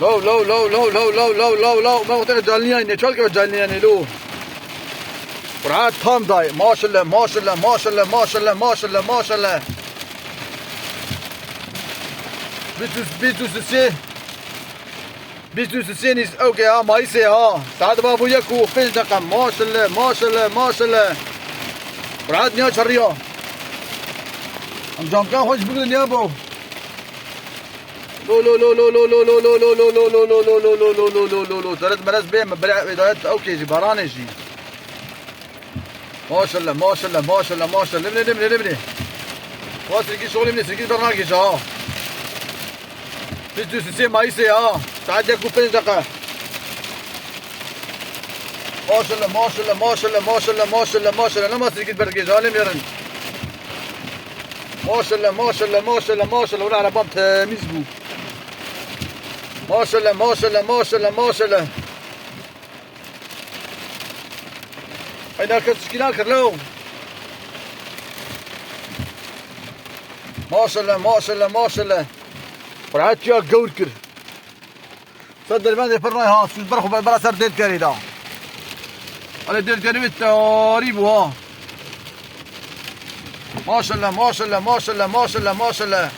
لو لو لو لو لو لو لو لو لو ما قلت لك جالنيان چال که جالنیان لو برات تام دای ماشاءالله ماشاءالله ماشاءالله ماشاءالله ماشاءالله ماشاءالله 23 نیست اوکی ها مایسه ها ساعت بابو یک و 5 دقیقه ماشاءالله ماشاءالله ماشاءالله برات نیا چریا انجام کن خوش بگو نیا بو لو لو لو لو لو لو لو لو لو لو لو لو لو لو لو لو لو لو لو ترد مرز بهم بدايات اوكي جي باراني جي ما شاء الله ما شاء الله ما شاء الله ما شاء الله لمني واسر کی شغل مني سرقي برنامج ها في سي مايسي ها ساعات يكون 5 دقائق ما شاء الله ما شاء الله ما شاء الله ما شاء الله ما شاء الله ما شاء الله لما سرقي برنامج عالم يرن ما شاء الله ما شاء الله ما شاء الله ما شاء الله ولا عربام تميز بو ما شاء الله ما شاء الله ما شاء الله ما شاء الله هيدا كتشكيلات كرلو ما شاء الله ما شاء الله ما شاء الله برعت يا جور كر صدر ما فرناي ها سوز برخو برا سر ديل كاري دا على ديل كاري بالتاريب ها ما شاء الله ما شاء الله ما شاء الله ما شاء الله ما شاء الله